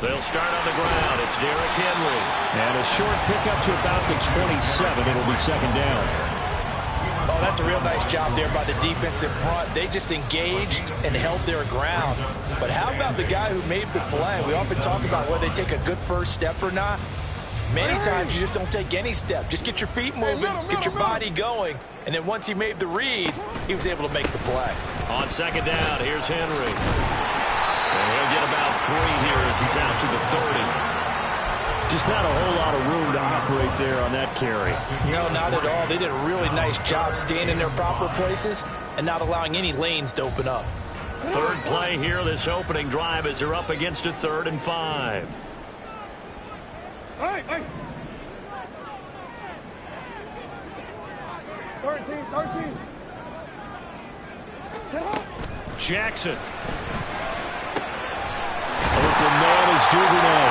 They'll start on the ground. It's Derrick Henry. And a short pickup to about the 27. It'll be second down. Oh, that's a real nice job there by the defense in front. They just engaged and held their ground. But how about the guy who made the play? We often talk about whether they take a good first step or not. Many times you just don't take any step. Just get your feet moving, get your body going. And then once he made the read, he was able to make the play. On second down, here's Henry. And he'll get about 3 here as he's out to the 30. Just not a whole lot of room to operate there on that carry. No, not at all. They did a really nice job staying in their proper places and not allowing any lanes to open up. Third play here, this opening drive, as they're up against a 3rd and 5. Hey. 13. Jackson. Open man is Duvernay.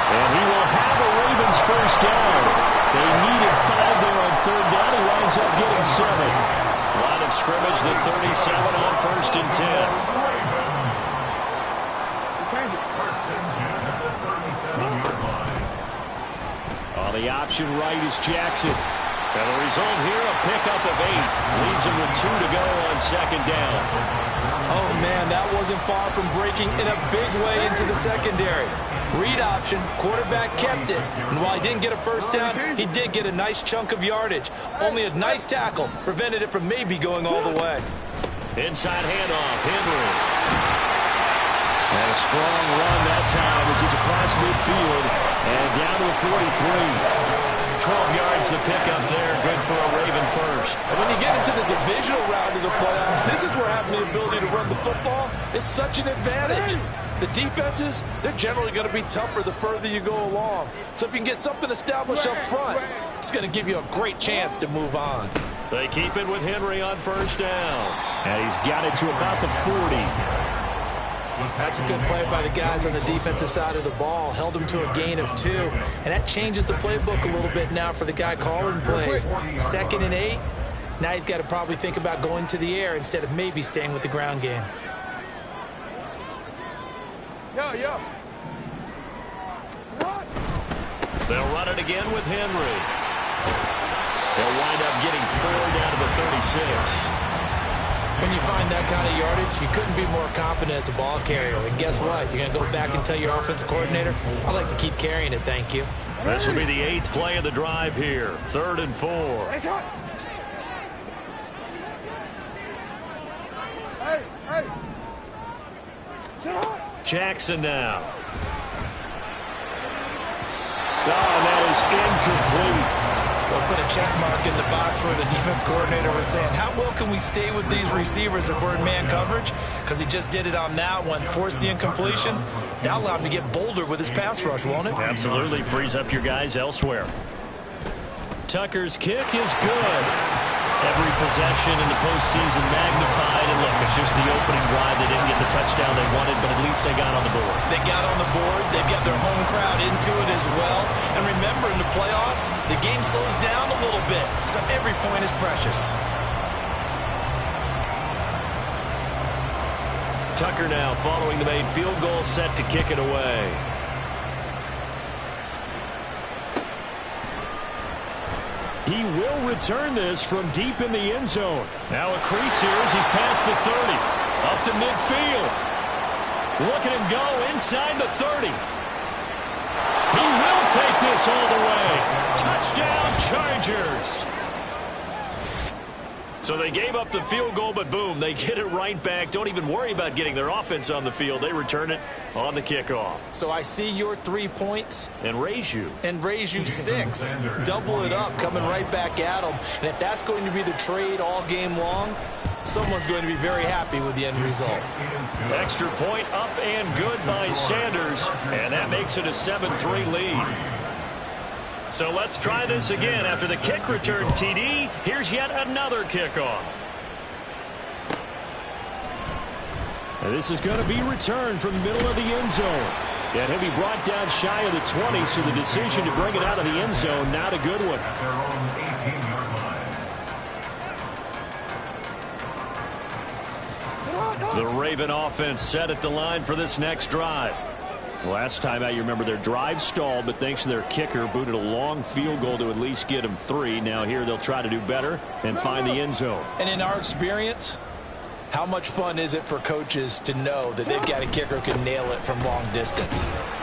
And he will have a Ravens first down. They needed 5 there on 3rd down. He winds up getting 7. Line of scrimmage, the 37 on 1st and 10. On the option right is Jackson. And the result here, a pickup of 8. Leaves him with 2 to go on second down. Oh, man, that wasn't far from breaking in a big way into the secondary. Read option, quarterback kept it. And while he didn't get a first down, he did get a nice chunk of yardage. Only a nice tackle prevented it from maybe going all the way. Inside handoff, Henry. And a strong run that time as he's across midfield and down to the 43. 12 yards the pickup there. Good for a Raven first. And when you get into the divisional round of the playoffs, this is where having the ability to run the football is such an advantage. The defenses, they're generally going to be tougher the further you go along. So if you can get something established up front, it's going to give you a great chance to move on. They keep it with Henry on first down. And he's got it to about the 40. That's a good play by the guys on the defensive side of the ball. Held them to a gain of 2. And that changes the playbook a little bit now for the guy calling plays. 2nd and 8. Now he's got to probably think about going to the air instead of maybe staying with the ground game. Yo. They'll run it again with Henry. They'll wind up getting 4 down to the 36. When you find that kind of yardage, you couldn't be more confident as a ball carrier. And guess what? You're going to go back and tell your offensive coordinator, I'd like to keep carrying it, thank you. This will be the 8th play of the drive here. 3rd and 4. Hey. Jackson now. Oh, that is incomplete. They'll put a check mark in the box where the defense coordinator was saying, how well can we stay with these receivers if we're in man coverage? Because he just did it on that one, forced the incompletion. That'll allow him to get bolder with his pass rush, won't it? Absolutely frees up your guys elsewhere. Tucker's kick is good. Every possession in the postseason magnified. And look, it's just the opening drive. They didn't get the touchdown they wanted, but at least they got on the board. They got on the board. They've got their home crowd into it as well. And remember, in the playoffs, the game slows down a little bit. So every point is precious. Tucker now following the made field goal, set to kick it away. He will return this from deep in the end zone. Now a crease here as he's past the 30. Up to midfield. Look at him go inside the 30. He will take this all the way. Touchdown, Chargers. So they gave up the field goal, but boom, they get it right back. Don't even worry about getting their offense on the field. They return it on the kickoff. So I see your 3 points. And raise you. And raise you 6. Double it up, coming right back at them. And if that's going to be the trade all game long, someone's going to be very happy with the end result. Extra point up and good by Sanders. And that makes it a 7-3 lead. So let's try this again. After the kick return TD, here's yet another kickoff. And this is going to be returned from the middle of the end zone. And he'll be brought down shy of the 20, so the decision to bring it out of the end zone, not a good one. The Raven offense set at the line for this next drive. Last time out, you remember their drive stalled, but thanks to their kicker, booted a long field goal to at least get them 3. Now here they'll try to do better and find the end zone. And in our experience, how much fun is it for coaches to know that they've got a kicker who can nail it from long distance?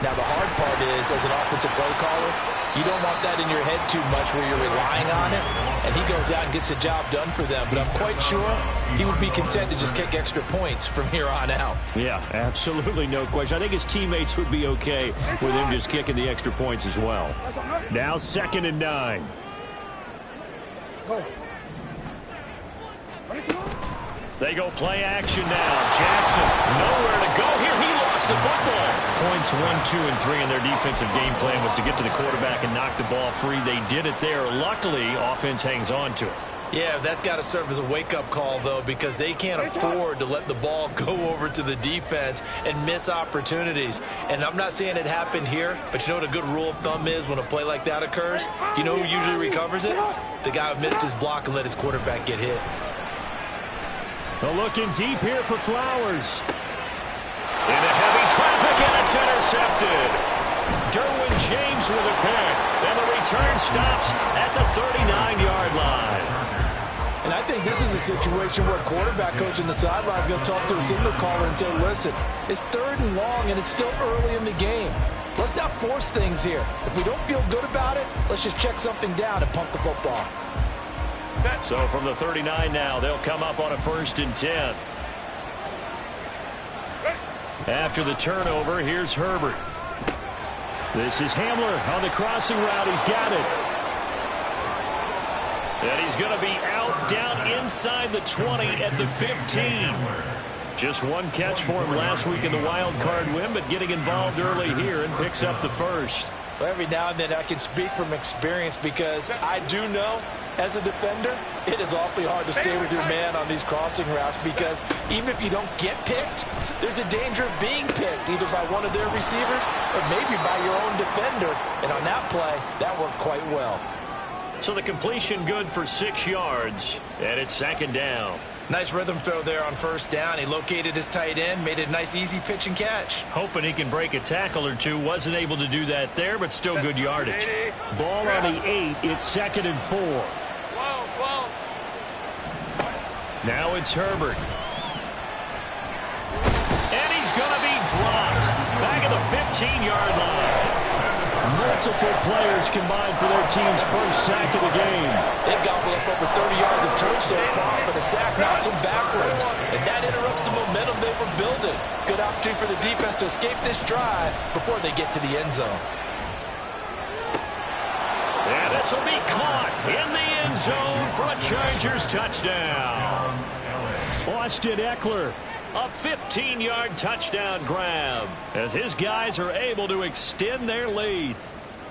Now, the hard part is, as an offensive play caller, you don't want that in your head too much where you're relying on it, and he goes out and gets the job done for them. But I'm quite sure he would be content to just kick extra points from here on out. Yeah, absolutely no question. I think his teammates would be okay with him just kicking the extra points as well. Now 2nd and 9. They go play action now. Jackson, nowhere to go here. He lost the football. Points 1, 2, and 3 in their defensive game plan was to get to the quarterback and knock the ball free. They did it there. Luckily, offense hangs on to it. Yeah, that's got to serve as a wake-up call, though, because they can't afford to let the ball go over to the defense and miss opportunities. And I'm not saying it happened here, but you know what a good rule of thumb is when a play like that occurs? You know who usually recovers it? The guy who missed his block and let his quarterback get hit. Looking deep here for Flowers. Into heavy traffic, and it's intercepted. Derwin James with a pick, and the return stops at the 39-yard line. And I think this is a situation where quarterback coach in the sideline is going to talk to a signal caller and say, listen, it's 3rd and long, and it's still early in the game. Let's not force things here. If we don't feel good about it, let's just check something down and punt the football. So from the 39 now, they'll come up on a 1st and 10. After the turnover, here's Herbert. This is Hamler on the crossing route. He's got it. And he's going to be out down inside the 20 at the 15. Just one catch for him last week in the wild card win, but getting involved early here and picks up the 1st. Well, every now and then I can speak from experience because I do know as a defender, it is awfully hard to stay with your man on these crossing routes because even if you don't get picked, there's a danger of being picked either by one of their receivers or maybe by your own defender. And on that play, that worked quite well. So the completion good for 6 yards, and it's 2nd down. Nice rhythm throw there on 1st down. He located his tight end, made it a nice easy pitch and catch. Hoping he can break a tackle or two. Wasn't able to do that there, but still good yardage. Ball on the 8. It's 2nd and 4. Now it's Herbert. And he's going to be dropped. Back at the 15-yard line. Multiple players combined for their team's 1st sack of the game. They've gobbled up over 30 yards of turf so far, but the sack knocks them backwards. And that interrupts the momentum they were building. Good opportunity for the defense to escape this drive before they get to the end zone. And this will be caught in the end zone for a Chargers touchdown. Austin Eckler. A 15-yard touchdown grab as his guys are able to extend their lead.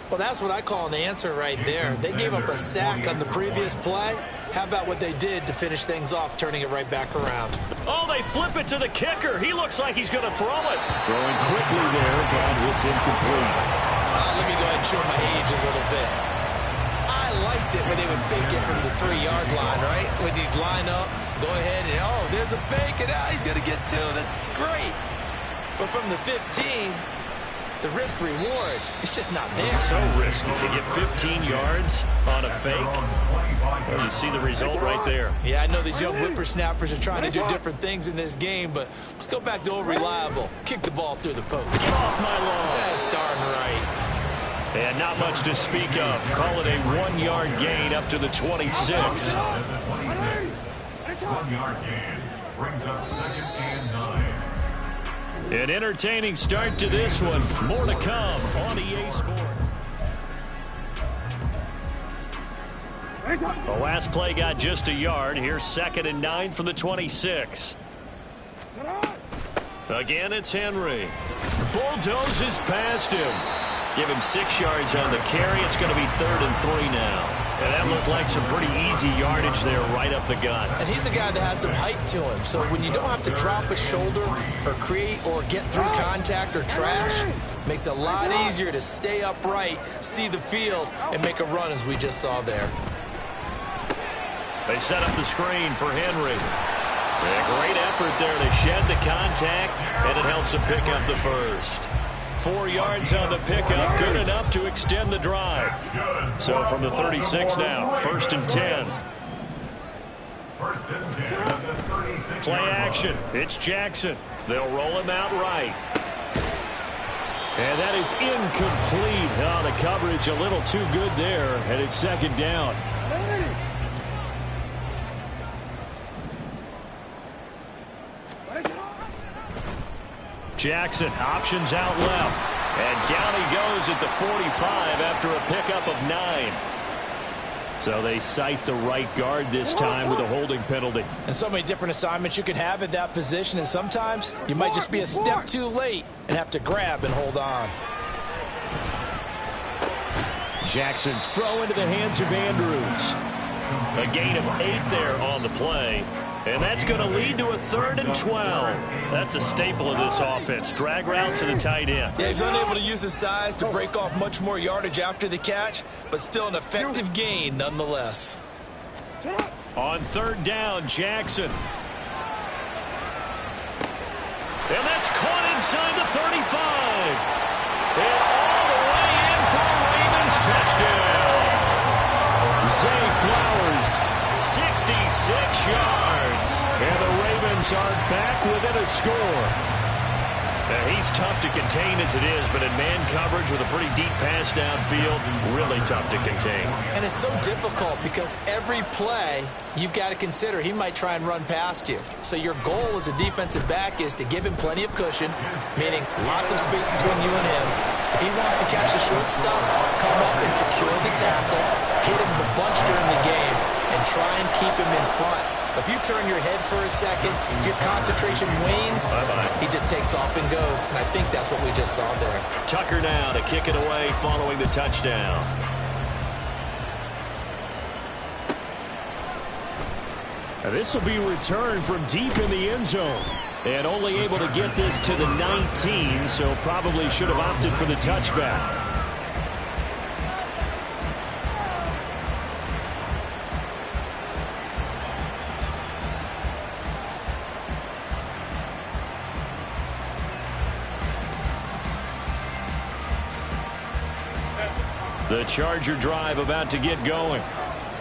Well, that's what I call an answer right there. They gave up a sack on the previous play. How about what they did to finish things off, turning it right back around? Oh, they flip it to the kicker. He looks like he's going to throw it. Throwing quickly there, but it's incomplete. Let me go ahead and show my age a little bit. I liked it when they would fake it from the 3-yard line, right? When you'd line up, go ahead and, oh, there's a fake, and he's going to get 2. That's great. But from the 15, the risk-reward, it's just not there. So risky to get 15 yards on a fake. Well, you see the result right there. Yeah, I know these young whippersnappers are trying to do different things in this game, but let's go back to old reliable. Kick the ball through the post. Get off my lawn. That's darn right. And not much to speak of. Call it a 1-yard gain up to the 26. 1-yard gain brings up 2nd and 9. An entertaining start to this one. More to come on EA Sports. The last play got just a yard. Here's 2nd and 9 from the 26. Again, it's Henry. Bulldozes past him. Give him 6 yards on the carry. It's going to be 3rd and 3 now. And that looked like some pretty easy yardage there right up the gut. And he's a guy that has some height to him. So when you don't have to drop a shoulder or create or get through contact or trash, makes it a lot easier to stay upright, see the field, and make a run as we just saw there. They set up the screen for Henry. A great effort there to shed the contact, and it helps him pick up the first. 4 yards on the pickup, good enough to extend the drive. So from the 36 now, 1st and 10. Play action. It's Jackson. They'll roll him out right. And that is incomplete. Oh, the coverage a little too good there, and it's 2nd down. Jackson, options out left. And down he goes at the 45 after a pickup of 9. So they cite the right guard this time with a holding penalty. And so many different assignments you can have at that position, and sometimes you might just be a step too late and have to grab and hold on. Jackson's throw into the hands of Andrews. A gain of 8 there on the play. And that's going to lead to a 3rd and 12. That's a staple of this offense. Drag route to the tight end. Yeah, he's unable to use his size to break off much more yardage after the catch, but still an effective gain nonetheless. On 3rd down, Jackson. And that's caught inside the 35. And all the way in for a Ravens touchdown. Zay Flowers, 66 yards. And the Ravens are back within a score. He's tough to contain as it is, but in man coverage with a pretty deep pass downfield, really tough to contain. And it's so difficult because every play you've got to consider he might try and run past you. So your goal as a defensive back is to give him plenty of cushion, meaning lots of space between you and him. If he wants to catch the short stuff, come up and secure the tackle, hit him a bunch during the game, and try and keep him in front. If you turn your head for a second, if your concentration wanes, he just takes off and goes. And I think that's what we just saw there. Tucker now to kick it away following the touchdown. Now this will be returned from deep in the end zone. And only able to get this to the 19, so probably should have opted for the touchback. The Charger drive about to get going.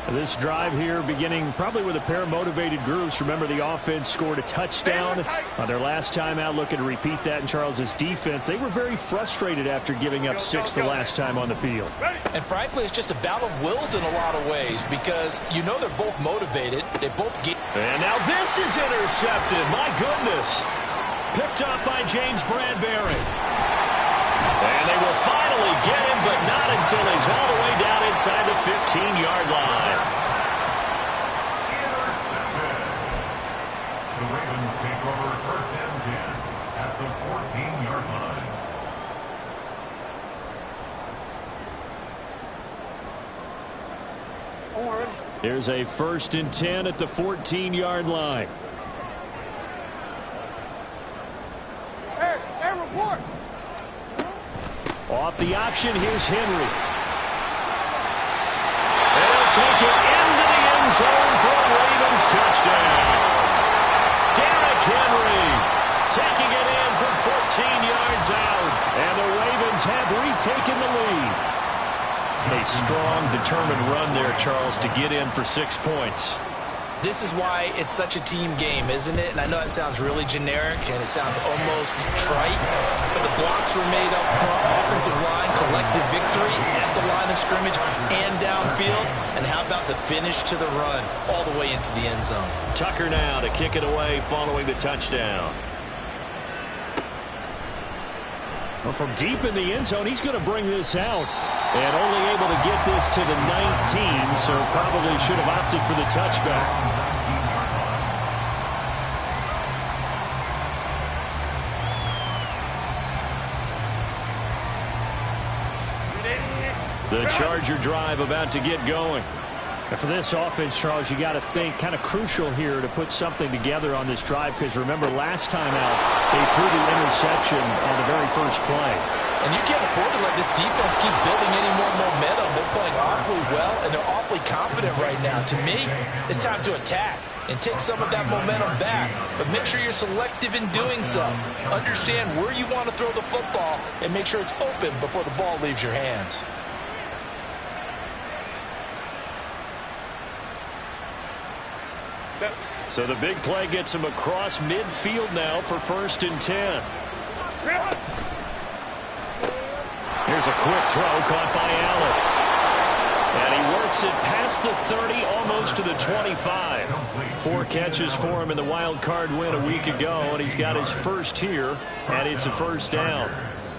This drive here beginning probably with a pair of motivated groups. Remember, the offense scored a touchdown on their last time out. Looking to repeat that in Charles's defense. They were very frustrated after giving up 6 the last time on the field. And frankly, it's just a battle of wills in a lot of ways because you know they're both motivated. They both get. And now this is intercepted. My goodness. Picked up by James Bradbury. And they will finally get him, but not until he's all the way down inside the 15-yard line. The Ravens take over 1st and 10 at the 14-yard line. Here's a 1st and 10 at the 14-yard line. Hey, report. Off the option, here's Henry. And he'll take it into the end zone for a Ravens touchdown. Derrick Henry taking it in from 14 yards out. And the Ravens have retaken the lead. A strong, determined run there, Charles, to get in for 6 points. This is why it's such a team game, isn't it? And I know that sounds really generic and it sounds almost trite, but the blocks were made up front, offensive line, collective victory at the line of scrimmage and downfield. And how about the finish to the run all the way into the end zone? Tucker now to kick it away following the touchdown. Well, from deep in the end zone, he's going to bring this out. And only able to get this to the 19, so probably should have opted for the touchback. The Charger drive about to get going. And for this offense, Charles, you got to think kind of crucial here to put something together on this drive, because remember last time out, they threw the interception on the very first play. And you can't afford to let this defense keep building any more momentum. They're playing awfully well, and they're awfully confident right now. To me, it's time to attack. and take some of that momentum back. But make sure you're selective in doing so. Understand where you want to throw the football and make sure it's open before the ball leaves your hands. So the big play gets him across midfield now for 1st and 10. Here's a quick throw caught by Allen. And he works it past the 30, almost to the 25. 4 catches for him in the wild card win a week ago, and he's got his first here, and it's a 1st down.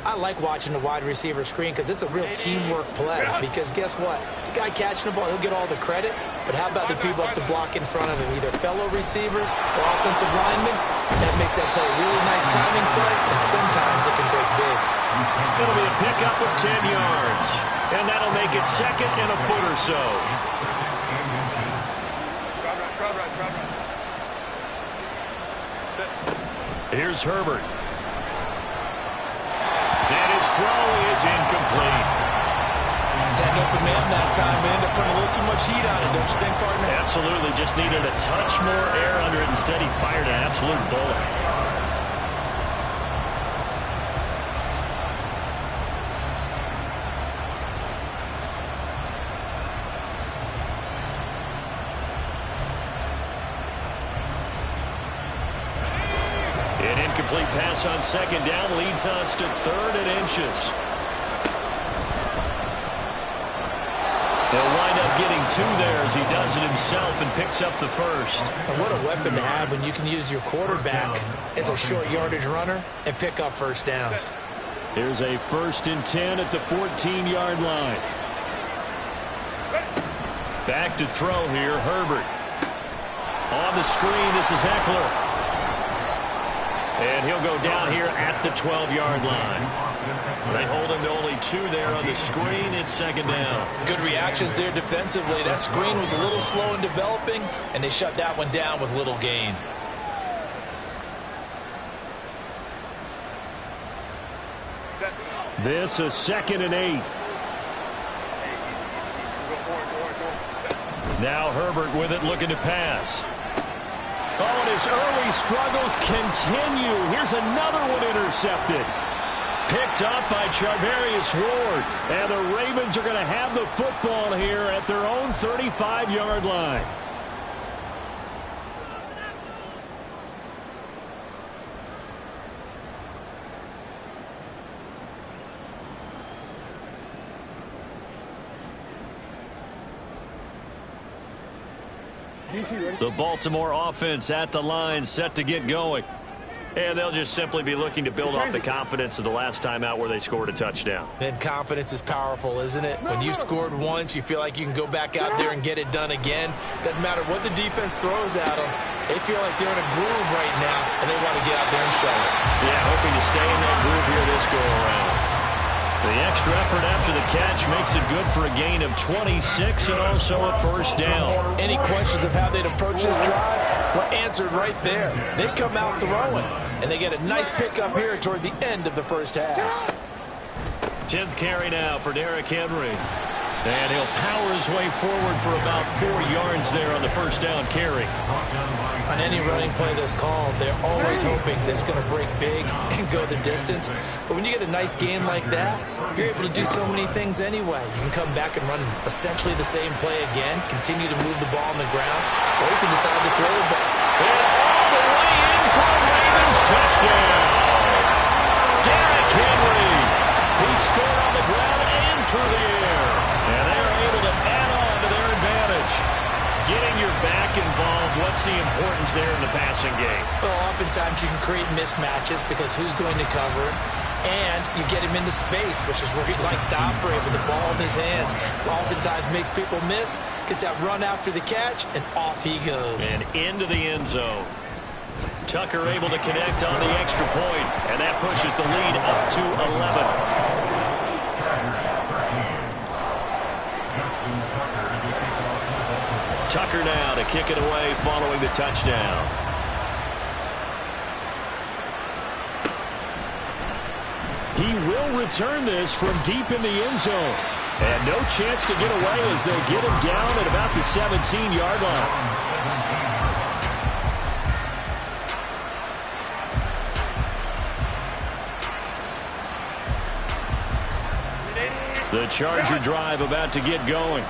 I like watching the wide receiver screen because it's a real teamwork play. Because guess what? The guy catching the ball, he'll get all the credit. But how about the people up to block in front of him, either fellow receivers or offensive linemen? That makes that play a really nice timing play, and sometimes it can break big. It'll be a pickup of 10 yards. And that'll make it 2nd and a foot or so. Here's Herbert. And his throw is incomplete. That open man that time ended up putting a little too much heat on it, don't you think, partner? Absolutely. Just needed a touch more air under it. Instead, he fired an absolute bullet. An incomplete pass on 2nd down leads us to 3rd and inches. He'll wind up getting 2 there as he does it himself and picks up the 1st. And what a weapon to have when you can use your quarterback as a short yardage runner and pick up 1st downs. Here's a 1st and 10 at the 14-yard line. Back to throw here, Herbert. On the screen, this is Eckler. And he'll go down here at the 12-yard line. They hold him to only 2 there on the screen. It's 2nd down. Good reactions there defensively. That screen was a little slow in developing, and they shut that one down with little gain. This is 2nd and 8. Now Herbert with it, looking to pass. Oh, and his early struggles continue. Here's another one intercepted. Picked up by Charvarius Ward. And the Ravens are going to have the football here at their own 35-yard line. The Baltimore offense at the line, set to get going. And they'll just simply be looking to build off the confidence of the last time out where they scored a touchdown. And confidence is powerful, isn't it? When you've scored once, you feel like you can go back out there and get it done again. Doesn't matter what the defense throws at them. They feel like they're in a groove right now, and they want to get out there and show it. Yeah, hoping to stay in that groove here this go-around. The extra effort after the catch makes it good for a gain of 26 and also a 1st down. Any questions of how they'd approach this drive were answered right there. They come out throwing, and they get a nice pickup here toward the end of the 1st half. 10th carry now for Derrick Henry. And he'll power his way forward for about 4 yards there on the 1st down carry. On any running play that's called, they're always hoping that it's going to break big and go the distance. But when you get a nice game like that, you're able to do so many things anyway. You can come back and run essentially the same play again, continue to move the ball on the ground, or you can decide to throw the ball. And all the way in for a Ravens touchdown. Derrick Henry. He scored on the ground and through the air. And they are able to add on to their advantage. Getting your back involved, what's the importance there in the passing game? Well, oftentimes you can create mismatches because who's going to cover him? And you get him into space, which is where he likes to operate with the ball in his hands. Oftentimes makes people miss, gets that run after the catch, and off he goes. And into the end zone. Tucker able to connect on the extra point, and that pushes the lead up to 11. Tucker now to kick it away following the touchdown. He will return this from deep in the end zone. And no chance to get away as they'll get him down at about the 17-yard line. The Charger drive about to get going.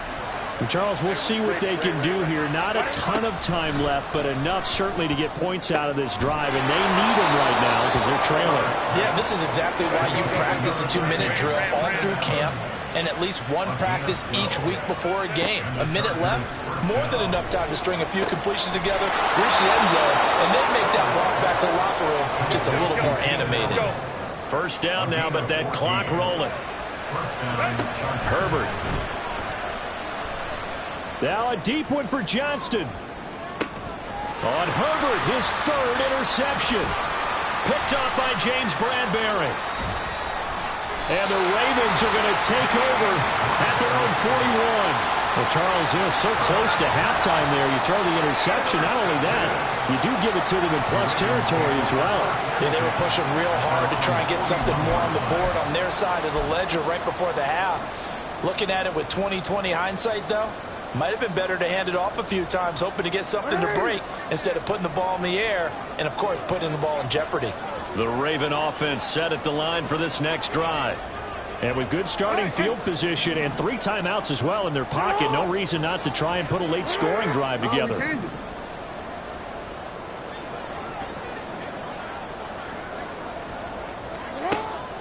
And Charles, we'll see what they can do here. Not a ton of time left, but enough certainly to get points out of this drive, and they need them right now because they're trailing. Yeah, this is exactly why you practice a 2-minute drill all through camp and at least one practice each week before a game. A minute left, more than enough time to string a few completions together, reach the end zone, and then make that walk back to the locker room just a little more animated. First down now, but that clock rolling. Herbert. Now a deep one for Johnston. On Herbert, his third interception. Picked up by James Bradbury. And the Ravens are going to take over at their own 41. Well, Charles, so close to halftime there. You throw the interception. Not only that, you do give it to them in plus territory as well. Yeah, they were pushing real hard to try and get something more on the board on their side of the ledger right before the half. Looking at it with 20/20 hindsight, though, might have been better to hand it off a few times, hoping to get something to break instead of putting the ball in the air and, of course, putting the ball in jeopardy. The Raven offense set at the line for this next drive. And with good starting field position and 3 timeouts as well in their pocket, no reason not to try and put a late scoring drive together.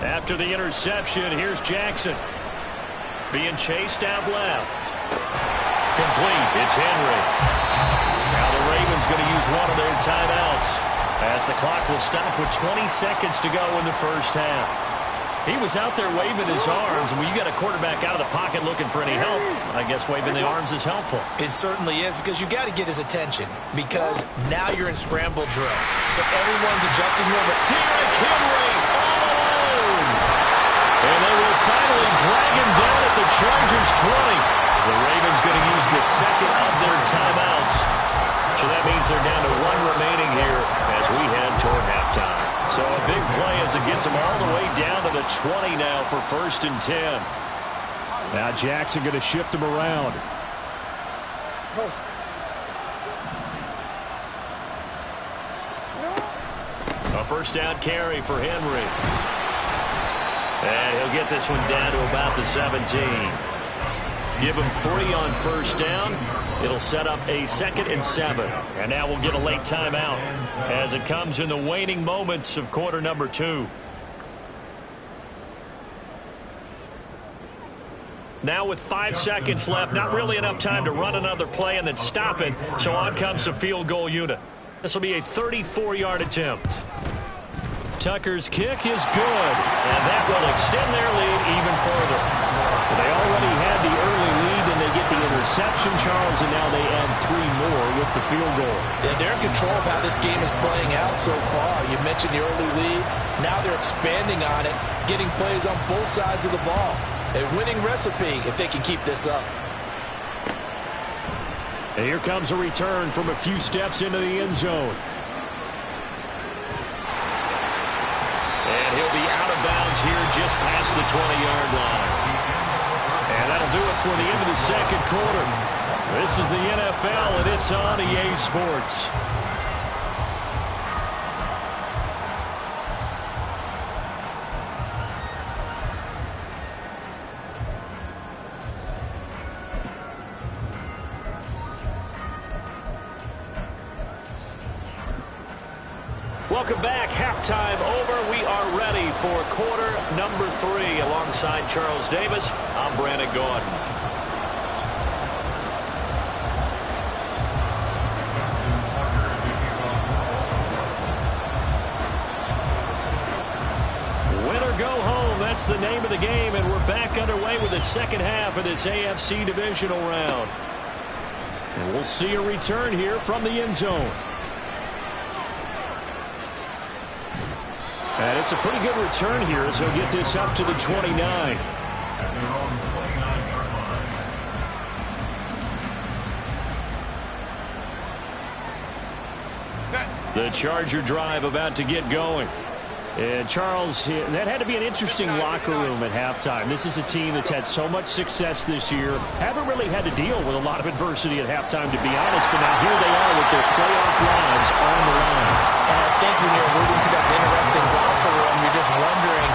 After the interception, here's Jackson. Being chased out left. Complete. It's Henry. Now the Ravens going to use one of their timeouts as the clock will stop with 20 seconds to go in the first half. He was out there waving his arms, and when you got a quarterback out of the pocket looking for any help, I guess waving the arms is helpful. It certainly is, because you got to get his attention, because now you're in scramble drill. So everyone's adjusting here, but Derrick Henry all alone. And they will finally drag him down at the Chargers 20. The Ravens going to use the second of their timeouts. So that means they're down to 1 remaining here as we head toward halftime. So a big play as it gets them all the way down to the 20 now for 1st and 10. Now Jackson going to shift him around. A first down carry for Henry. And he'll get this one down to about the 17. Give him 3 on first down. It'll set up a 2nd and 7. And now we'll get a late timeout as it comes in the waning moments of quarter number 2. Now with 5 seconds left, not really enough time to run another play and then stop it. So on comes the field goal unit. This will be a 34-yard attempt. Tucker's kick is good, and that will extend their lead even further. They already had the early lead, and they get the interception, Charles, and now they add 3 more with the field goal. Yeah, they're in control of how this game is playing out so far. You mentioned the early lead. Now they're expanding on it, getting plays on both sides of the ball. A winning recipe if they can keep this up. And here comes a return from a few steps into the end zone. And he'll be out of bounds here just past the 20-yard line. And that'll do it for the end of the second quarter. This is the NFL, and it's on EA Sports. Welcome back. Halftime over. We are ready for quarter number 3. Alongside Charles Davis, I'm Brandon Gordon. Win or go home, that's the name of the game, and we're back underway with the second half of this AFC divisional round. And we'll see a return here from the end zone. And it's a pretty good return here as he'll get this up to the 29. The Charger drive about to get going. And Charles, that had to be an interesting locker room at halftime. This is a team that's had so much success this year. Haven't really had to deal with a lot of adversity at halftime, to be honest. But now here they are with their playoff lives on the line. And I think when you're moving to that interesting locker room, you're just wondering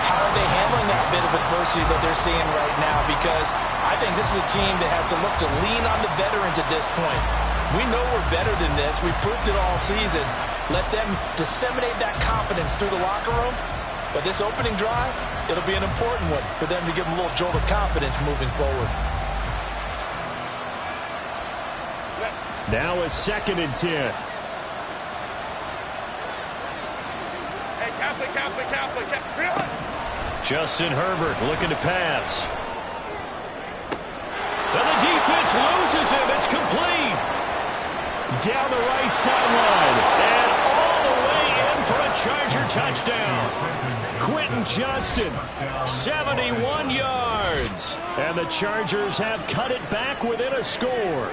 how are they handling that bit of adversity that they're seeing right now? Because I think this is a team that has to look to lean on the veterans at this point. We know we're better than this. We've proved it all season. Let them disseminate that confidence through the locker room. But this opening drive, it'll be an important one for them to give them a little jolt of confidence moving forward. Now a 2nd and 10. Hey, Catholic. Justin Herbert looking to pass. And the defense loses him. It's complete. Down the right sideline. And all the way in for a Charger touchdown. Quentin Johnston, 71 yards. And the Chargers have cut it back within a score.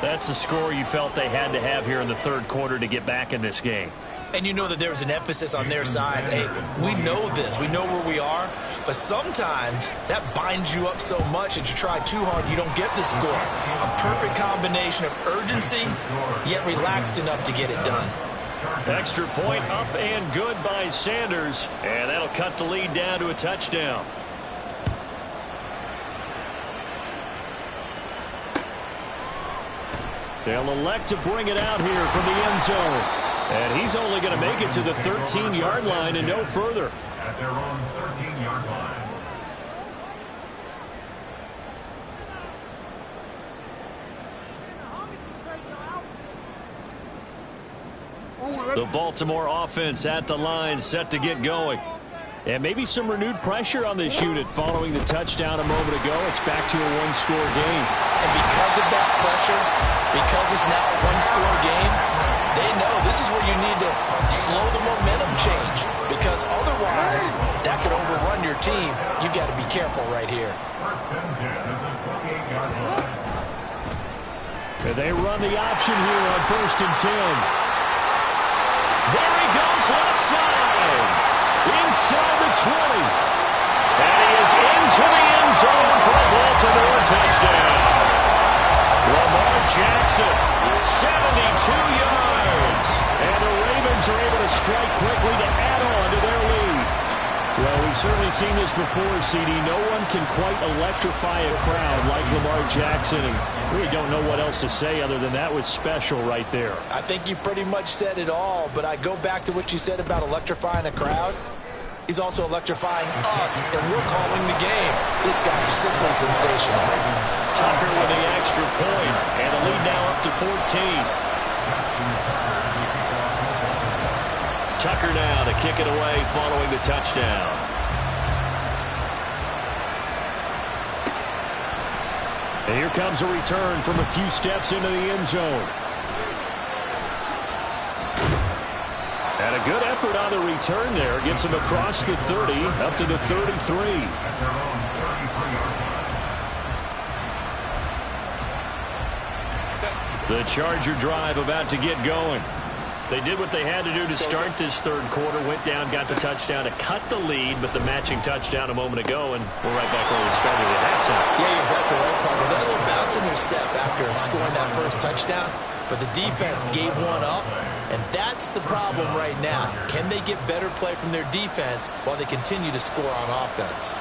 That's the score you felt they had to have here in the third quarter to get back in this game. And you know that there's an emphasis on their side. Hey, we know this. We know where we are. But sometimes that binds you up so much that you try too hard, you don't get the score. A perfect combination of urgency, yet relaxed enough to get it done. Extra point up and good by Sanders. And that'll cut the lead down to a touchdown. They'll elect to bring it out here from the end zone. And he's only going to make it to the 13-yard line and no further. At their own 13-yard line. The Baltimore offense at the line, set to get going. And maybe some renewed pressure on this unit following the touchdown a moment ago. It's back to a one-score game. And because of that pressure, because it's now a one-score game, they know this is where you need to slow the momentum change. Because otherwise, that could overrun your team. You've got to be careful right here. First and 10 at the 28-yard line. And they run the option here on 1st and 10. There he goes, left side. Inside the 20. And he is into the end zone for a Baltimore touchdown. Lamar Jackson, 72 yards. And the Ravens are able to strike quickly to add on to their lead. Well, we've certainly seen this before, CD. No one can quite electrify a crowd like Lamar Jackson. And really don't know what else to say other than that was special right there. I think you pretty much said it all, but I go back to what you said about electrifying a crowd. He's also electrifying us, and we're calling the game. This guy's simply sensational. Tucker with the extra point, and the lead now up to 14. Tucker now to kick it away following the touchdown. And here comes a return from a few steps into the end zone. And a good effort on the return there. Gets him across the 30, up to the 33. At their own 33-yard line. The Charger drive about to get going. They did what they had to do to start this third quarter. Went down, got the touchdown to cut the lead, but the matching touchdown a moment ago, and we're right back where we started at halftime. Yeah, you're exactly right, partner. They had a little bounce in their step after scoring that first touchdown, but the defense gave one up, and that's the problem right now. Can they get better play from their defense while they continue to score on offense?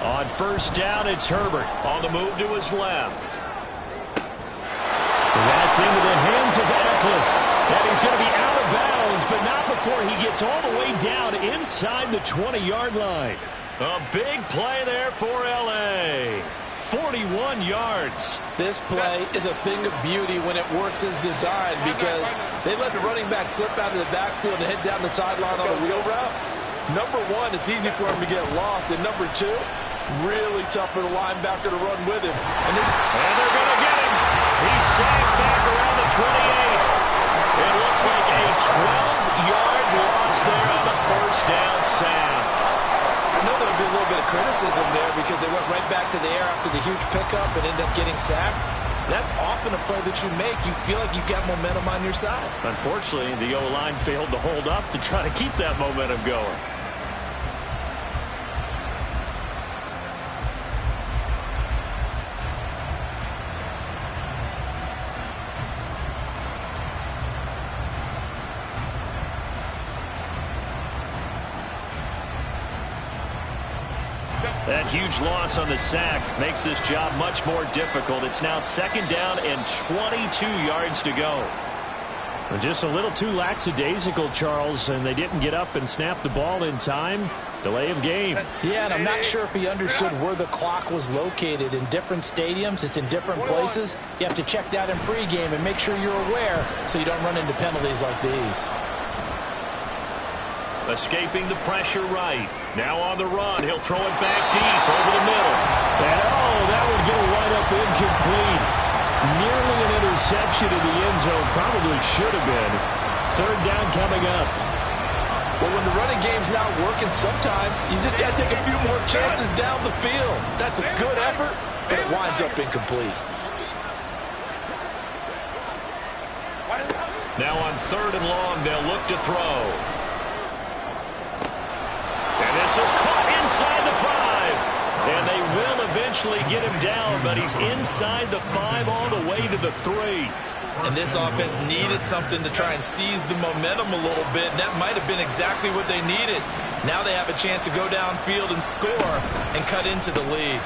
On first down, it's Herbert on the move to his left. That's into the hands of Eckler. And he's going to be out of bounds, but not before he gets all the way down inside the 20-yard line. A big play there for L.A. 41 yards. This play is a thing of beauty when it works as designed because they let the running back slip out of the backfield and head down the sideline on a wheel route. Number one, it's easy for him to get lost. And number two, really tough for the linebacker to run with him. And they're going to get him. He's sacked back around the 28. It looks like a 12-yard loss there on the first down sack. I know there'll be a little bit of criticism there because they went right back to the air after the huge pickup and ended up getting sacked. That's often a play that you make. You feel like you've got momentum on your side. Unfortunately, the O-line failed to hold up to try to keep that momentum going. That huge loss on the sack makes this job much more difficult. It's now 2nd down and 22 yards to go. Just a little too lackadaisical, Charles, and they didn't get up and snap the ball in time. Delay of game. Yeah, and I'm not sure if he understood where the clock was located. In different stadiums, it's in different places. You have to check that in pregame and make sure you're aware so you don't run into penalties like these. Escaping the pressure right. Now on the run. He'll throw it back deep over the middle. And that would get a wind-up incomplete. Nearly an interception in the end zone. Probably should have been. 3rd down coming up. Well, when the running game's not working, sometimes you just got to take a few more chances down the field. That's a good effort, but it winds up incomplete. Now on 3rd and long, they'll look to throw. And this is caught inside the 5. And they will eventually get him down, but he's inside the 5 all the way to the 3. And this offense needed something to try and seize the momentum a little bit. And that might have been exactly what they needed. Now they have a chance to go downfield and score and cut into the lead.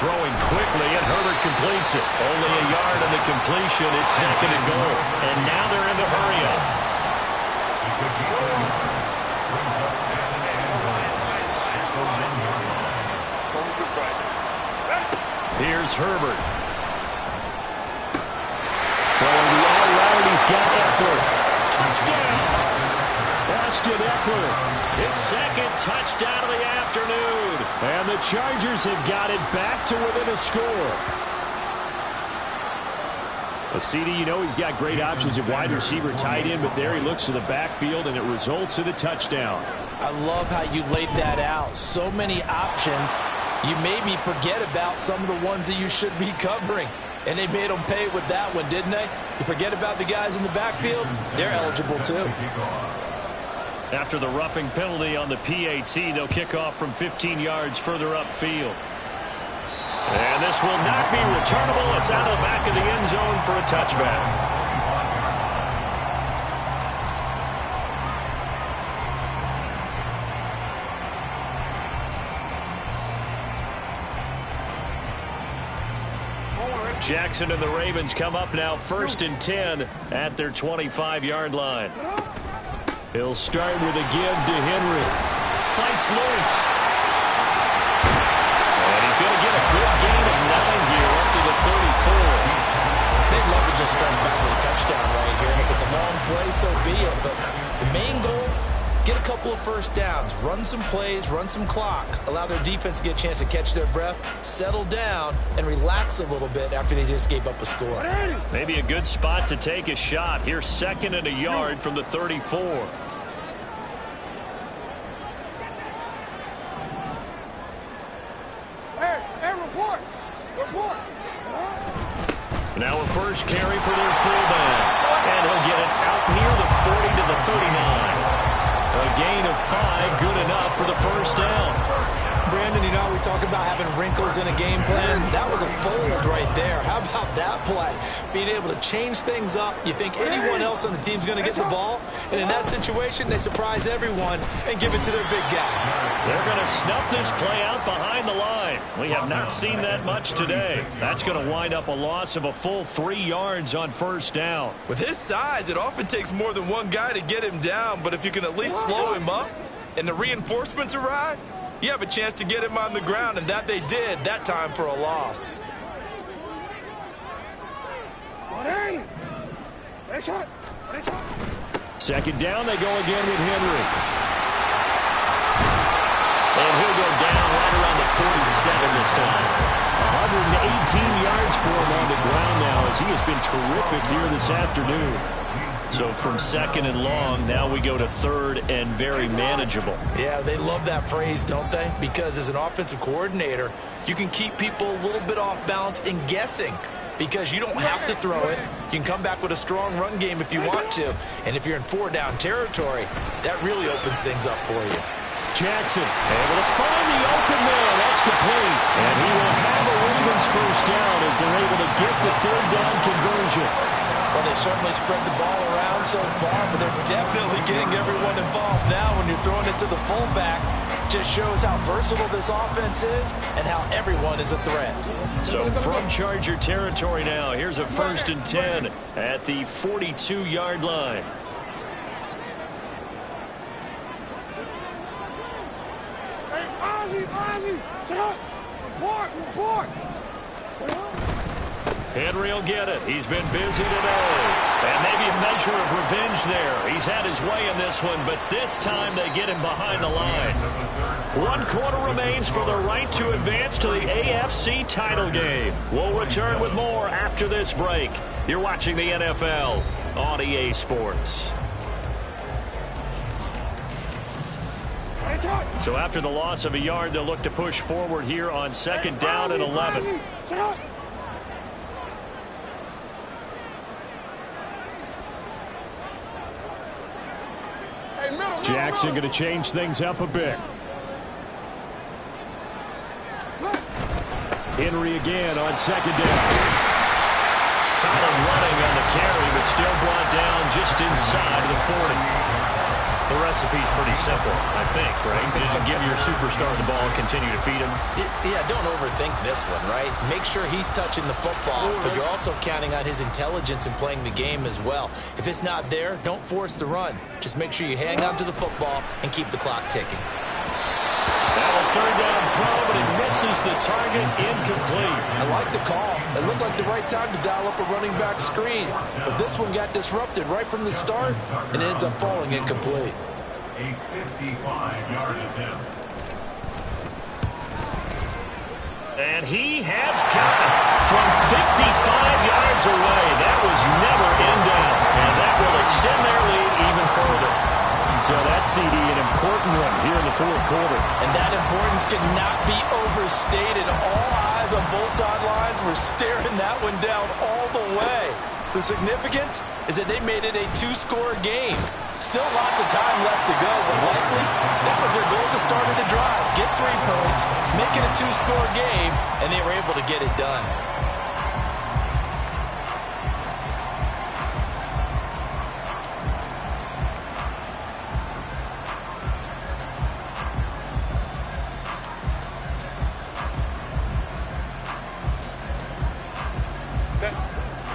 Throwing quickly, and Herbert completes it. Only a yard on the completion. It's 2nd and goal. And now they're in the hurry-up. Here's Herbert. Throwing the out route, he's got Eckler. Touchdown! Austin Eckler, his 2nd touchdown of the afternoon. And the Chargers have got it back to within a score. Well, CD, you know he's got great options at wide receiver, tight end, but there he looks to the backfield, and it results in a touchdown. I love how you laid that out. So many options. You maybe forget about some of the ones that you should be covering. And they made them pay with that one, didn't they? You forget about the guys in the backfield, they're eligible too. After the roughing penalty on the PAT, they'll kick off from 15 yards further upfield. And this will not be returnable. It's out of the back of the end zone for a touchback. Jackson and the Ravens come up now 1st and 10 at their 25-yard line. He'll start with a give to Henry. Fights loose. And he's going to get a good gain of 9 here up to the 34. They'd love to just start back with a touchdown right here. And if it's a long play, so be it. But the main goal, get a couple of first downs, run some plays, run some clock, allow their defense to get a chance to catch their breath, settle down, and relax a little bit after they just gave up a score. Maybe a good spot to take a shot. Here's 2nd and a yard from the 34. Now a first carry for their fullback. And he'll get it out near the 40 to the 39. A gain of 5, good enough for the first down. Brandon, you know, we talk about having wrinkles in a game plan. That was a fold right there. How about that play? Being able to change things up. You think anyone else on the team's going to get the ball, and in that situation, they surprise everyone and give it to their big guy. They're going to snuff this play out behind the line. We have not seen that much today. That's going to wind up a loss of a full 3 yards on first down. With his size, it often takes more than one guy to get him down, but if you can at least slow him up and the reinforcements arrive, you have a chance to get him on the ground, and that they did that time for a loss. Second down, they go again with Henry. And he'll go down right around the 47 this time. 118 yards for him on the ground now as he has been terrific here this afternoon. So from 2nd and long, now we go to 3rd and very manageable. Yeah, they love that phrase, don't they? Because as an offensive coordinator, you can keep people a little bit off balance and guessing. because you don't have to throw it. You can come back with a strong run game if you want to. And if you're in 4-down territory, that really opens things up for you. Jackson able to find the open man. That's complete. And he will have a Ravens first down as they're able to get the third down conversion. Well, they certainly spread the ball around so far, but they're definitely getting everyone involved now when you're throwing it to the fullback. Just shows how versatile this offense is and how everyone is a threat. So from Charger territory now, here's a 1st and 10 at the 42-yard line. Henry will get it. He's been busy today. And maybe a measure of revenge there. He's had his way in this one, but this time they get him behind the line. 1 quarter remains for the right to advance to the AFC title game. We'll return with more after this break. You're watching the NFL on EA Sports. So after the loss of a yard, they'll look to push forward here on 2nd down and 11. Jackson going to change things up a bit. Henry again on 2nd down. Solid running on the carry, but still brought down just inside the 40. The recipe's pretty simple, I think, right? Just give your superstar the ball and continue to feed him. Yeah, don't overthink this one, right? Make sure he's touching the football, but you're also counting on his intelligence in playing the game as well. If it's not there, don't force the run. Just make sure you hang on to the football and keep the clock ticking. Now a 3rd down throw, but it misses the target, incomplete. I like the call. It looked like the right time to dial up a running back screen. But this one got disrupted right from the start, and it ends up falling incomplete. A 55-yard attempt. And he has got it from 55 yards away. That was never in doubt. And that will extend their lead even further. So that CD, an important one here in the 4th quarter. And that importance cannot be overstated. All eyes on both sidelines were staring that one down all the way. The significance is that they made it a 2-score game. Still lots of time left to go, but likely that was their goal at the start of the drive. Get 3 points, make it a 2-score game, and they were able to get it done.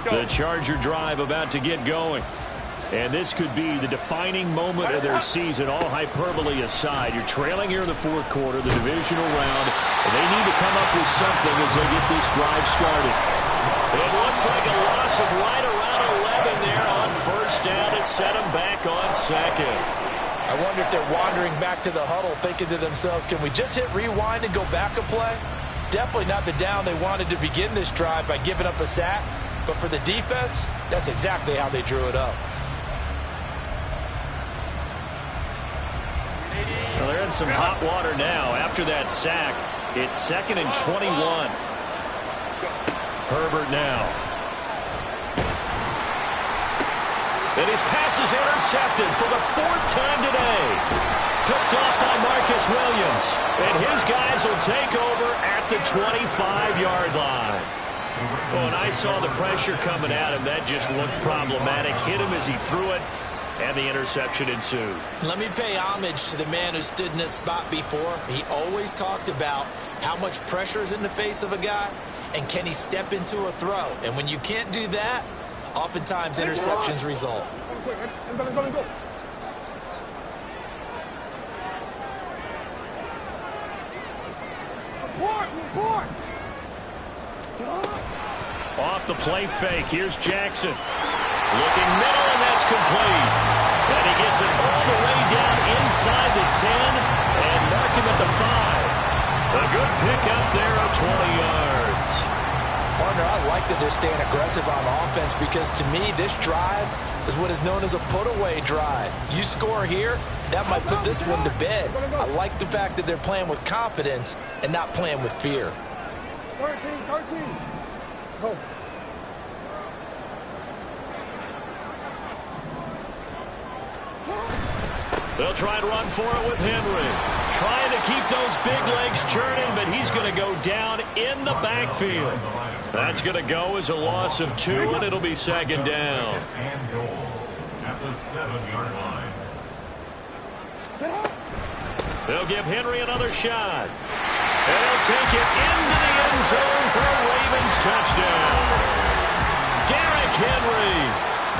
The Charger drive about to get going. And this could be the defining moment of their season, all hyperbole aside. You're trailing here in the 4th quarter, the divisional round, and they need to come up with something as they get this drive started. It looks like a loss of right around 11 there on 1st down to set them back on 2nd. I wonder if they're wandering back to the huddle thinking to themselves, can we just hit rewind and go back a play? Definitely not the down they wanted to begin this drive by giving up a sack. But for the defense, that's exactly how they drew it up. Well, they're in some hot water now. After that sack, it's 2nd and 21. Herbert now. And his pass is intercepted for the 4th time today. Picked off by Marcus Williams. And his guys will take over at the 25-yard line. Oh, and I saw the pressure coming at him. That just looked problematic. Hit him as he threw it, and the interception ensued. Let me pay homage to the man who stood in this spot before. He always talked about how much pressure is in the face of a guy, and can he step into a throw. And when you can't do that, oftentimes interceptions result. Off the play fake, here's Jackson. Looking middle, and that's complete. And he gets it all the way down inside the 10 and mark him at the 5. A good pick up there of 20 yards. Partner, I like that they're staying aggressive on offense because to me, this drive is what is known as a put-away drive. You score here, that might put this one to bed. I like the fact that they're playing with confidence and not playing with fear. 13. Go. They'll try and run for it with Henry. Trying to keep those big legs churning, but he's going to go down in the backfield. That's going to go as a loss of 2, and it'll be second down. And goal at the 7-yard line. They'll give Henry another shot. And he'll take it into the end zone for a Ravens touchdown. Derrick Henry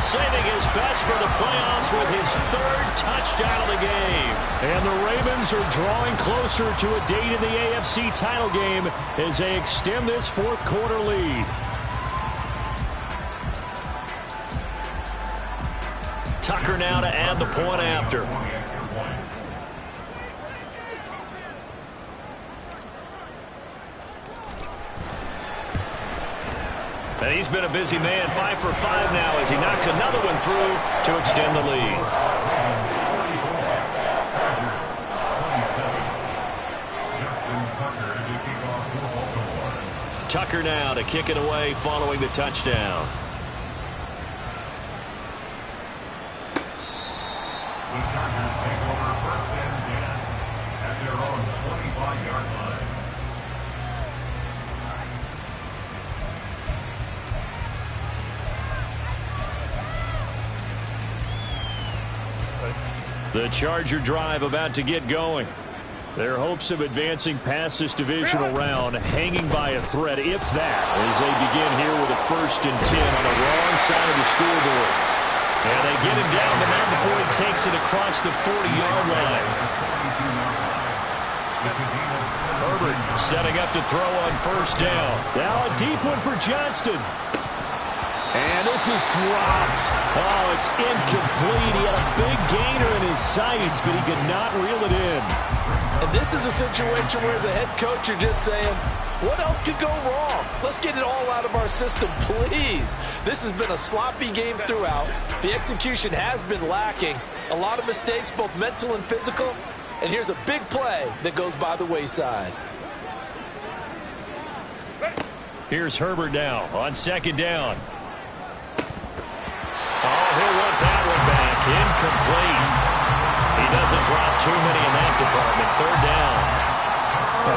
saving his best for the playoffs with his 3rd touchdown of the game. And the Ravens are drawing closer to a date in the AFC title game as they extend this 4th quarter lead. Tucker now to add the point after. And he's been a busy man, 5 for 5 now as he knocks another one through to extend the lead. Tucker now to kick it away following the touchdown. The Chargers take over 1st and 10 at their own 25-yard line. The Charger drive about to get going. Their hopes of advancing past this divisional round hanging by a thread, if that, as they begin here with a 1st and 10 on the wrong side of the scoreboard. And they get him down the man before he takes it across the 40-yard line. Herbert setting up to throw on 1st down. Now a deep one for Johnston. And this is dropped. Oh, it's incomplete. He had a big gainer in his sights, but he could not reel it in. And this is a situation where as a head coach you're just saying, what else could go wrong? Let's get it all out of our system, please. This has been a sloppy game throughout. The execution has been lacking. A lot of mistakes, both mental and physical. And here's a big play that goes by the wayside. Here's Herbert now on 2nd down. Oh, he'll want that one back. Incomplete. He doesn't drop too many in that department. 3rd down.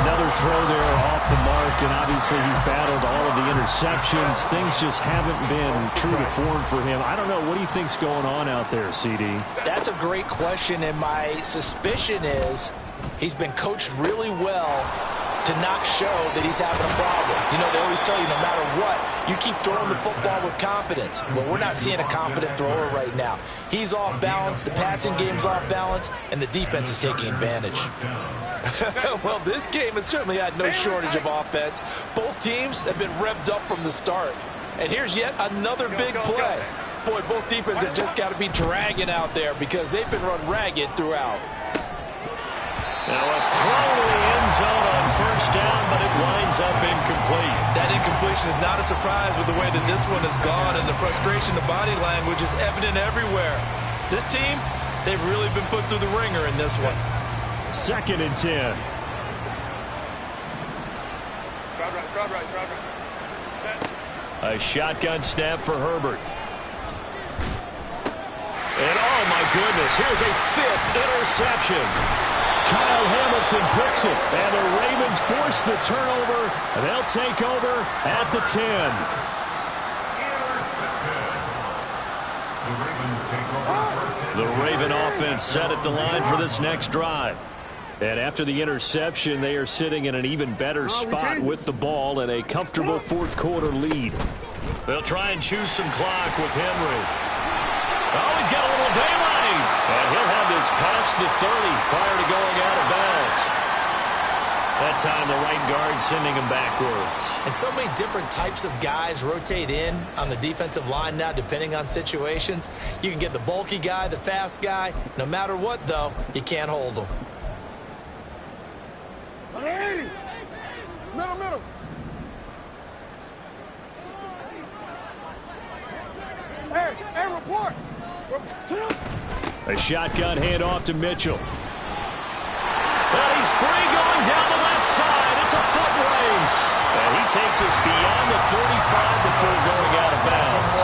Another throw there off the mark, and obviously he's battled all of the interceptions. Things just haven't been true to form for him. I don't know. What do you think's going on out there, CD? That's a great question, and my suspicion is he's been coached really well to not show that he's having a problem. You know, they always tell you no matter what, you keep throwing the football with confidence. Well, we're not seeing a confident thrower right now. He's off balance, the passing game's off balance, and the defense is taking advantage. Well, this game has certainly had no shortage of offense. Both teams have been revved up from the start. And here's yet another big play. Boy, both defenses have just got to be dragging out there because they've been run ragged throughout. Now a throw to the end zone on 1st down, but it winds up incomplete. That incompletion is not a surprise with the way that this one has gone, and the frustration, the body language is evident everywhere. This team, they've really been put through the ringer in this one. 2nd and 10. A shotgun snap for Herbert. And oh my goodness, here's a 5th interception. Kyle Hamilton picks it, and the Ravens force the turnover, and they'll take over at the 10. The Raven offense set at the line for this next drive. And after the interception, they are sitting in an even better spot with the ball and a comfortable 4th quarter lead. They'll try and choose some clock with Henry. Oh, he's got a little daylight. And he'll have this past the 30 prior to going out of bounds. That time the right guard sending him backwards. And so many different types of guys rotate in on the defensive line now depending on situations. You can get the bulky guy, the fast guy. No matter what, though, you can't hold them. Middle. Hey, report. A shotgun handoff to Mitchell. Well, he's free going down the left side. It's a foot race. And he takes us beyond the 35 before going out of bounds.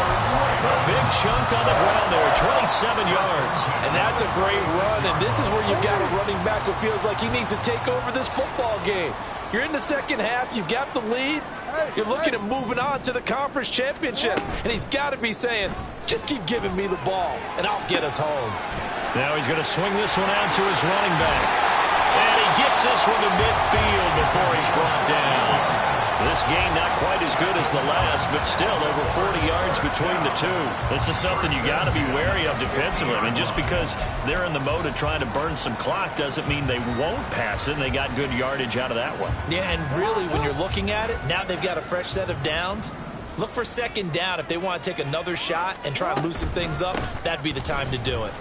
A big chunk on the ground there, 27 yards. And that's a great run, and this is where you've got a running back who feels like he needs to take over this football game. You're in the second half, you've got the lead, you're looking at moving on to the conference championship, and he's got to be saying, just keep giving me the ball, and I'll get us home. Now he's going to swing this one out to his running back. And he gets this one to midfield before he's brought down. This game not quite as good as the last, but still over 40 yards between the two. This is something you got to be wary of defensively. I mean, just because they're in the mode of trying to burn some clock doesn't mean they won't pass it, and they got good yardage out of that one. Yeah, and really, when you're looking at it, now they've got a fresh set of downs. Look for second down. If they want to take another shot and try to loosen things up, that'd be the time to do it.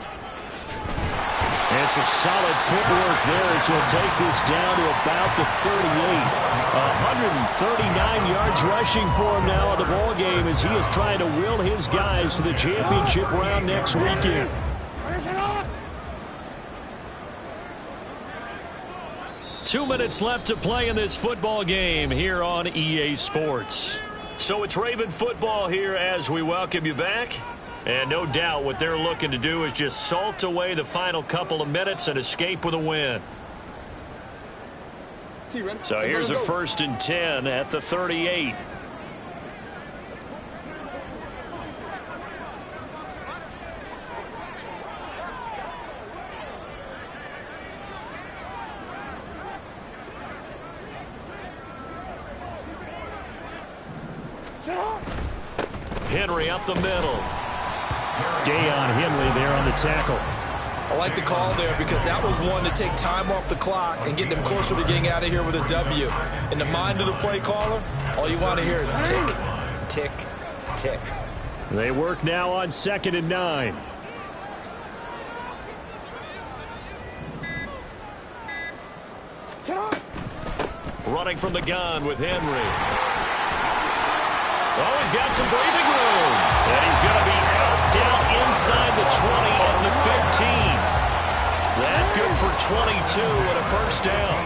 And some solid footwork there as he'll take this down to about the 38. 139 yards rushing for him now in the ball game as he is trying to will his guys to the championship round next weekend. 2 minutes left to play in this football game here on EA Sports. So it's Raven football here as we welcome you back. And no doubt what they're looking to do is just salt away the final couple of minutes and escape with a win. So here's a 1st and 10 at the 38. Henry up the middle. Deion Henley there on the tackle. I like the call there because that was one to take time off the clock and get them closer to getting out of here with a W. In the mind of the play caller, all you want to hear is tick, tick, tick. They work now on 2nd and 9. Running from the gun with Henry. Oh, he's got some breathing room. And he's going to be out down inside the 20 and the 15. That good for 22 and a first down.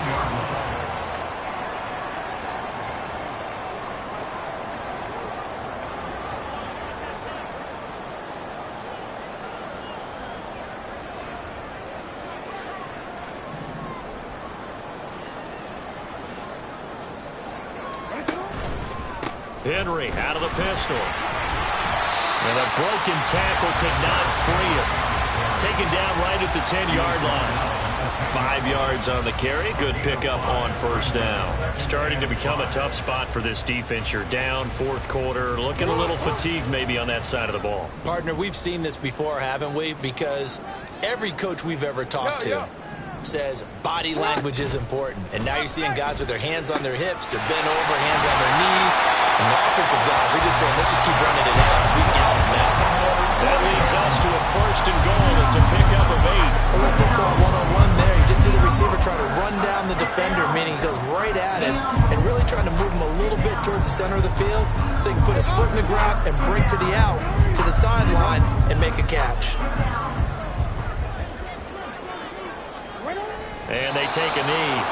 Henry out of the pistol. And a broken tackle could not free him. Taken down right at the 10-yard line. 5 yards on the carry. Good pickup on first down. Starting to become a tough spot for this defense. You're down 4th quarter. Looking a little fatigued maybe on that side of the ball. Partner, we've seen this before, haven't we? Because every coach we've ever talked to says body language is important. And now you're seeing guys with their hands on their hips, they're bent over, hands on their knees. And the offensive guys are just saying, let's just keep running it out. We can get them now. That leads us to a 1st and goal. It's a pickup of 8. A little football one-on-one there. You just see the receiver try to run down the defender, meaning he goes right at him and really trying to move him a little bit towards the center of the field so he can put his foot in the ground and break to the out, to the sideline, and make a catch. And they take a knee.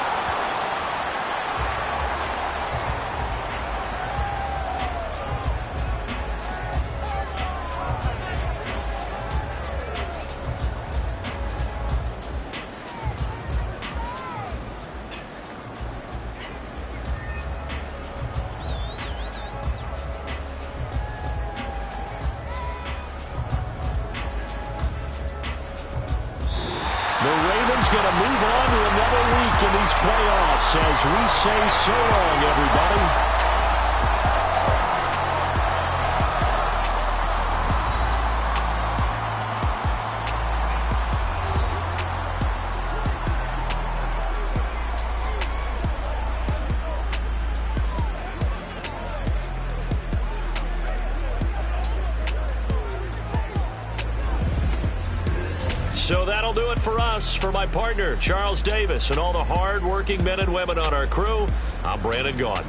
Going to move on to another week in these playoffs as we say so long, everybody. So that'll do it for us. For my partner, Charles Davis, and all the hard-working men and women on our crew, I'm Brandon Gaudin.